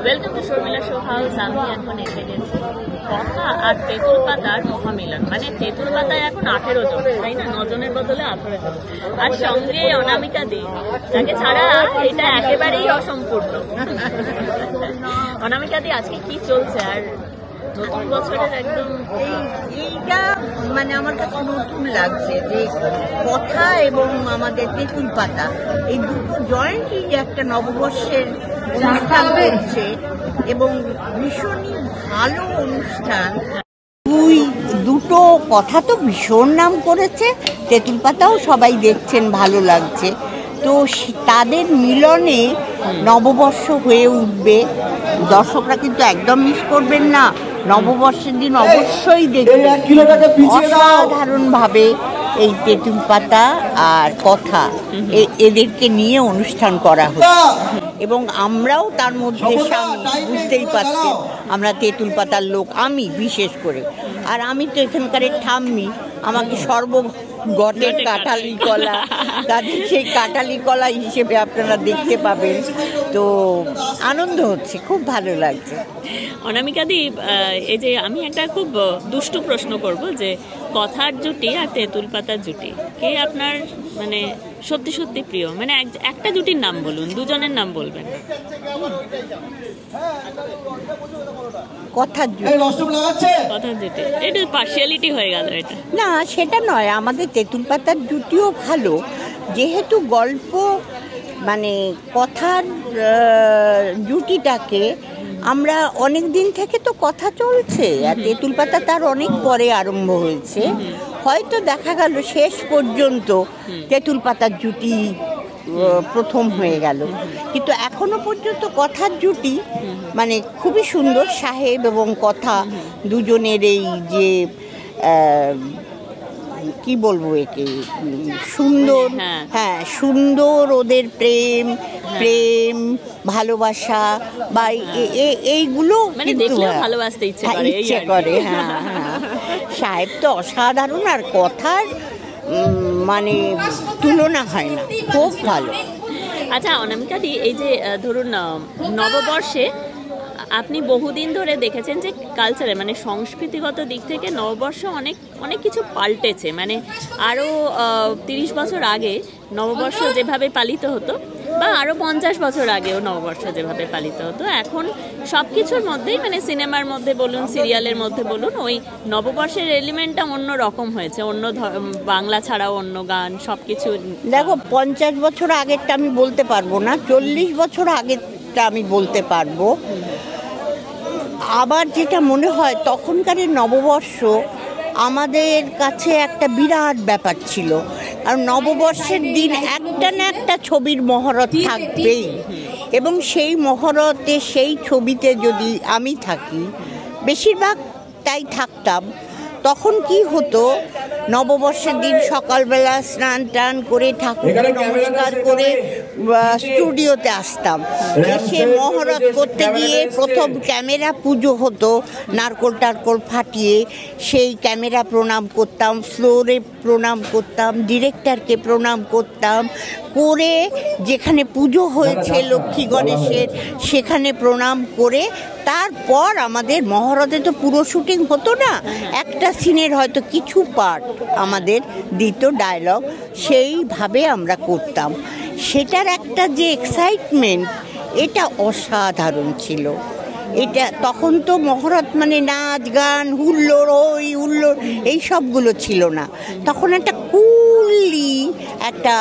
Welcome to Sharmila show house. আমি এখন এসে গেছি কথা আর তেঁতুল পাতার মহামিলন। মানে তেঁতুল পাতায় এখন 18 জন, তাই না? 9 জনের বদলে 18 জন, আর সঙ্গে অনামিকা দি, যাকে ছাড়া এটা একেবারেই অসম্পূর্ণ। অনামিকা দি, আজকে কি চলছে আর নতুন বছরের একদম এইটা মানে আমার কাছে নতুন লাগছে যে কথা এবং আমাদের তেঁতুল পাতা এই দুটো জয়েন্টই যে একটা নববর্ষের অনুষ্ঠান হচ্ছে এবং ভীষণই ভালো অনুষ্ঠান। দুটো কথা তো ভীষণ নাম করেছে, তেঁতুল পাতাও সবাই দেখছেন, ভালো লাগছে। তো তাদের মিলনে নববর্ষ হয়ে উঠবে। দর্শকরা কিন্তু একদম মিস করবেন না, নববর্ষের দিন অবশ্যই দেখবেন। অসাধারণভাবে এই তেঁতুল পাতা আর কথা এদেরকে নিয়ে অনুষ্ঠান করা হচ্ছে এবং আমরাও তার মধ্যে বুঝতেই পারছি, আমরা তেঁতুল পাতার লোক, আমি বিশেষ করে। আর আমি তো এখানকারের ঠাম্মি, আমাকে সর্বগটের কাঁঠালি কলা, তাদের সেই কাঁঠালি কলা হিসেবে আপনারা দেখতে পাবেন। তো আনন্দ হচ্ছে, খুব ভালো লাগছে। অনামিকা দি, এই যে আমি একটা খুব দুষ্টু প্রশ্ন করব যে কথার জুটি আর তেঁতুল পাতার জুটি কে আপনার মানে সত্যি সত্যি প্রিয়? মানে একটা জুটির নাম বলুন, দুজনের নাম বলবেন। কথার জুটি। এটা পার্সিয়ালিটি হয়ে গেল এটা? না, সেটা নয়, আমাদের তেঁতুল পাতার জুটিও ভালো, যেহেতু গল্প মানে কথার জুটিটাকে আমরা অনেক দিন থেকে তো কথা চলছে, আর তেঁতুল পাতা তার অনেক পরে আরম্ভ হয়েছে। হয়তো দেখা গেল শেষ পর্যন্ত তেঁতুল পাতার জুটি প্রথম হয়ে গেল, কিন্তু এখনো পর্যন্ত কথার জুটি মানে খুবই সুন্দর। সাহেব এবং কথা দুজনের এই যে কি বলবো, একে সুন্দর, হ্যাঁ সুন্দর ওদের প্রেম ভালোবাসা বা এইগুলো কিন্তু ভালোবাসতে ইচ্ছে করে। হ্যাঁ হ্যাঁ, সাহেব তো অসাধারণ, আর কথার মানে তুলনা হয় না, খুব ভালো। আচ্ছা অনামিকা দি, এই যে ধরুন নববর্ষে আপনি বহুদিন ধরে দেখেছেন যে কালচারে মানে সংস্কৃতিগত দিক থেকে নববর্ষ অনেক কিছু পাল্টেছে। মানে আরও 30 বছর আগে নববর্ষ যেভাবে পালিত হতো, বা আরও 50 বছর আগেও নববর্ষ যেভাবে পালিত হতো, এখন সব কিছুর মধ্যেই মানে সিনেমার মধ্যে বলুন, সিরিয়ালের মধ্যে বলুন, ওই নববর্ষের এলিমেন্টটা অন্য রকম হয়েছে। অন্য বাংলা ছাড়াও অন্য গান, সব কিছু। দেখো, 50 বছর আগেরটা আমি বলতে পারবো না, 40 বছর আগেরটা আমি বলতে পারবো। আবার যেটা মনে হয়, তখনকার নববর্ষ আমাদের কাছে একটা বিরাট ব্যাপার ছিল, আর নববর্ষের দিন একটা না একটা ছবির মহরত থাকবেই, এবং সেই মহরতে সেই ছবিতে যদি আমি থাকি, বেশিরভাগ তাই থাকতাম। তখন কি হতো, নববর্ষের দিন সকালবেলা স্নান টান করে ঠাকুর নমস্কার করে স্টুডিওতে আসতাম। এসে মহরত করতে গিয়ে প্রথম ক্যামেরা পুজো হতো, নারকোল টারকোল ফাটিয়ে সেই ক্যামেরা প্রণাম করতাম, ফ্লোরে প্রণাম করতাম, ডিরেক্টরকে প্রণাম করতাম, করে যেখানে পুজো হয়েছে লক্ষ্মী গণেশের সেখানে প্রণাম করে তারপর আমাদের মহরতে তো পুরো শুটিং হতো না, একটা সিনের হয়তো কিছু পার্ট আমাদের দিত ডায়লগ, সেইভাবে আমরা করতাম। সেটার একটা যে এক্সাইটমেন্ট, এটা অসাধারণ ছিল। এটা তখন তো মহরত মানে নাচ গান হুল্লোড় এই সবগুলো ছিল না, তখন একটা কুলি একটা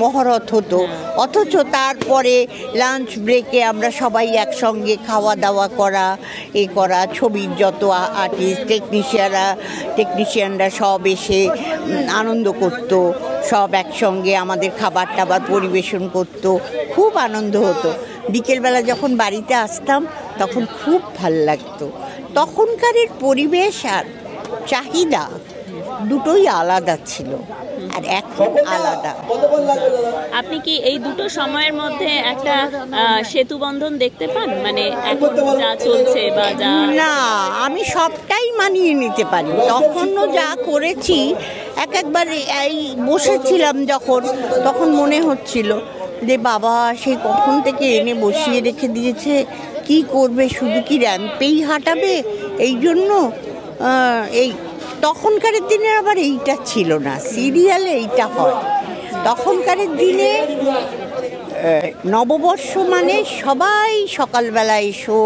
মহরত হতো। অথচ তারপরে লাঞ্চ ব্রেকে আমরা সবাই একসঙ্গে খাওয়া দাওয়া করা, ছবির যত আর্টিস্ট টেকনিশিয়ানরা সব এসে আনন্দ করতো, সব একসঙ্গে আমাদের খাবার টাবার পরিবেশন করতো, খুব আনন্দ হতো। বিকেলবেলা যখন বাড়িতে আসতাম তখন খুব ভাল লাগতো। তখনকার পরিবেশ আর চাহিদা দুটোই আলাদা ছিল, আর এখন আলাদা। আপনি কি এই দুটো সময়ের মধ্যে একটা সেতু বন্ধন দেখতে পান? মানে এখন যা চলছে বা যা, না, আমি সবটাই মানিয়ে নিতে পারি। তখনও যা করেছি, একবার এই বসেছিলাম যখন, তখন মনে হচ্ছিল যে বাবা সেই কখন থেকে এনে বসিয়ে রেখে দিয়েছে, কি করবে, শুধু কি র্যাম্পেই হাঁটাবে? এই জন্য এই তখনকারের দিনে আবার এইটা ছিল না, সিরিয়ালে এইটা হয়। তখনকারের দিনে নববর্ষ মানে সবাই সকালবেলা এসো,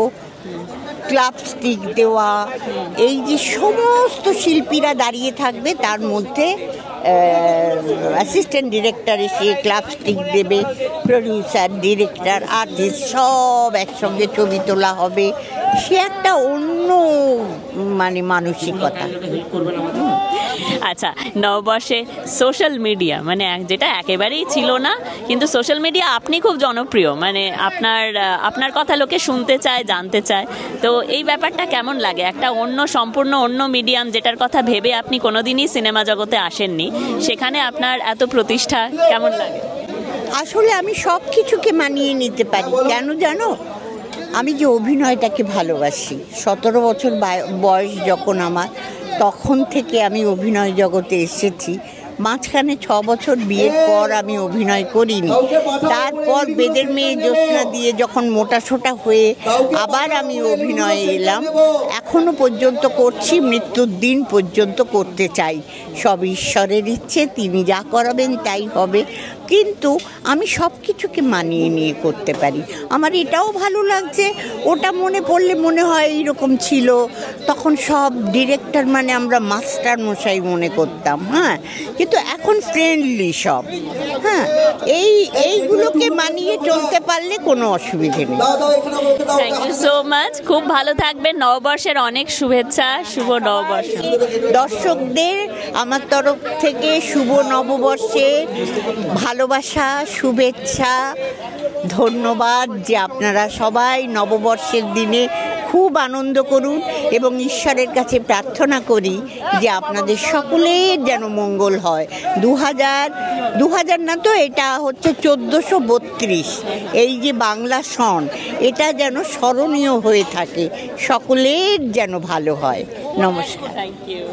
ক্লাব স্টিক দেওয়া, এই যে সমস্ত শিল্পীরা দাঁড়িয়ে থাকবে, তার মধ্যে অ্যাসিস্ট্যান্ট ডিরেক্টর এসে ক্লাব স্টিক দেবে, প্রডিউসার, ডিরেক্টর, আর্টিস্ট সব একসঙ্গে ছবি তোলা হবে। সে একটা অন্য মানে মানসিকতা। আচ্ছা, নববর্ষে সোশ্যাল মিডিয়া মানে যেটা একেবারেই ছিল না, কিন্তু সোশ্যাল মিডিয়া আপনি খুব জনপ্রিয়, মানে আপনার কথা লোকে শুনতে চায়, জানতে চায়। তো এই ব্যাপারটা কেমন লাগে? একটা সম্পূর্ণ অন্য মিডিয়াম, যেটার কথা ভেবে আপনি কোনোদিনই সিনেমা জগতে আসেননি, সেখানে আপনার এত প্রতিষ্ঠা কেমন লাগে? আসলে আমি সব কিছুকে মানিয়ে নিতে পারি। কেন জানো? আমি যে অভিনয়টাকে ভালোবাসি, 17 বছর বয়স যখন আমার, তখন থেকে আমি অভিনয় জগতে এসেছি। মাঝখানে 6 বছর বিয়ের পর আমি অভিনয় করিনি। তারপর বেদের মেয়ে জ্যোৎস্না দিয়ে যখন মোটাসোটা হয়ে আবার আমি অভিনয়ে এলাম। এখনো পর্যন্ত করছি, মৃত্যুর দিন পর্যন্ত করতে চাই। সব ঈশ্বরের ইচ্ছে, তিনি যা করাবেন তাই হবে। কিন্তু আমি সব কিছুকে মানিয়ে নিয়ে করতে পারি। আমার এটাও ভালো লাগছে, ওটা মনে পড়লে মনে হয় এইরকম ছিল। তখন সব ডিরেক্টর মানে আমরা মাস্টার মশাই মনে করতাম, হ্যাঁ, কিন্তু এখন ফ্রেন্ডলি সব। হ্যাঁ, এইগুলোকে মানিয়ে চলতে পারলে কোনো অসুবিধে নেই। থ্যাংক ইউ সো মাচ, খুব ভালো থাকবেন। নববর্ষের অনেক শুভেচ্ছা, শুভ নববর্ষ। দর্শকদের আমার তরফ থেকে শুভ নববর্ষে ভালোবাসা, শুভেচ্ছা, ধন্যবাদ যে আপনারা সবাই নববর্ষের দিনে খুব আনন্দ করুন, এবং ঈশ্বরের কাছে প্রার্থনা করি যে আপনাদের সকলের যেন মঙ্গল হয়। 2000 না তো, এটা হচ্ছে 1432, এই যে বাংলা সন, এটা যেন স্মরণীয় হয়ে থাকে, সকলের যেন ভালো হয়। নমস্কার। Thank you.